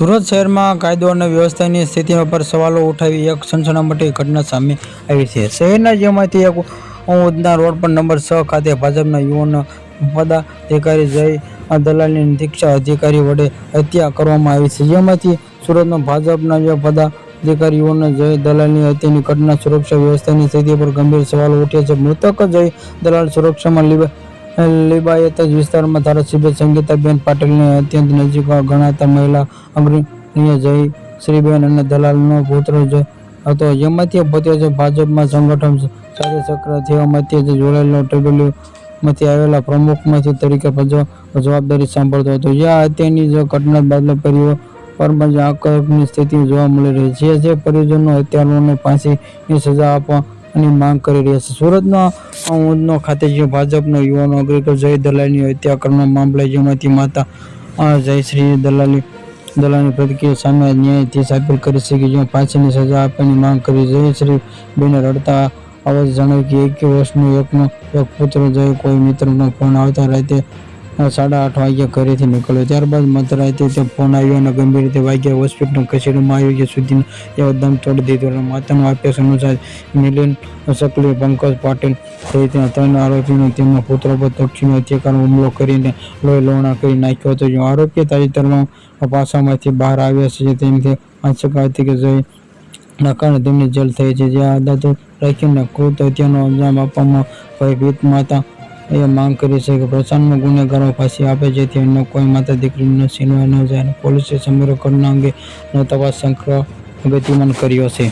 સુરત શહેરમાં કાયદો અને વ્યવસ્થાની સ્થિતિ પર સવાલો ઉઠાવી એક સનસનામતી ઘટના સામે આવી છે. શહેરના જેમાંથી એક ઉધના રોડ પર નંબર 6 ખાતે ભાજપના યુવાન પદાધિકારી જય દલાલની નિરીક્ષણ અધિકારી વડે હત્યા કરવામાં આવી છે. જેમાંથી સુરતના ભાજપના પદાધિકારી યુવાન જય દલાલની હત્યાની ઘટના સુરક્ષા વ્યવસ્થાની સ્થિતિ પર ગંભીર સવાલો ઉઠ્યા છે. મૃતક જય દલાલ સુરક્ષામાં લિંબાયત વિસ્તારમાં ધારાસભ્ય સંગીતાબેન પાટીલની અત્યંત નજીક ગણાતા મહિલા અગ્રણીય જયશ્રીબેન અને દલાલનો પુત્ર હતો. જેમાંથી પોતે ભાજપમાં સંગઠન સાથે સક્રિય થયામાંથી જોડાયેલો ટ્રેબલ્યુમાંથી આવેલા પ્રમુખમાંથી તરીકે જવાબદારી સંભાળતો હતો. જ્યાં હત્યાની ઘટના બાદ પરિવારમાં આક્રમકની સ્થિતિ જોવા મળી રહી છે. જે પરિજનો હત્યારાઓને ફાંસીની સજા આપવાની માંગ કરી રહ્યા છે. સુરતના ઉધના ખાતે ભાજપના યુવાન અગ્રણી જય દલાલની હત્યા કરવાના મામલે જેમાંથી માતા જયશ્રી દલાલની પ્રતિક્રિયા સામે ન્યાયાધીશે અપીલ કરી છે કે જેઓ ફાંસીની સજા આપવાની માંગ કરી. જયશ્રીબેને રડતા અવાજે જણાવ્યું કે 21 વર્ષનો એક પુત્ર જય કોઈ મિત્રનો ફોન આવતા રાતે 8:30 વાગ્યે ઘરેથી નીકળ્યો. ત્યારબાદ મધરાતે તે ફોન આવ્યો અને ગંભીર રીતે વાગ્યા હોસ્પિટલ ખસેડવામાં આવ્યો સુધીનો એવો દમ તોડી દીધો. માતાના આદેશ અનુસાર મિલિંદ શકલી, પંકજ પાટીલ સહિતના 3 આરોપીઓને તેમના પુત્ર પર તોફાની હત્યાનો હુમલો કરીને લોહીલુહાણ કરી નાખ્યો હતો. આરોપીઓ તાજેતરમાં પાસામાંથી બહાર આવ્યા છે. તેમની આશંકા હતી કે જયના કારણે તેમની જેલ થઈ છે. જ્યાં અદાલત રાખીને કૃત હત્યાનો અંજામ આપવામાં ભયભીત માતા એ માંગ કરી છે કે પ્રશાસન ગુનેગારોને ફાંસી આપે જેથી અન્ય કોઈ માતા દીકરીને છીનવાઈ ન જાય. પોલીસે સમગ્ર ઘટના અંગેનો તપાસ શંખ ગતિમાન કર્યો છે.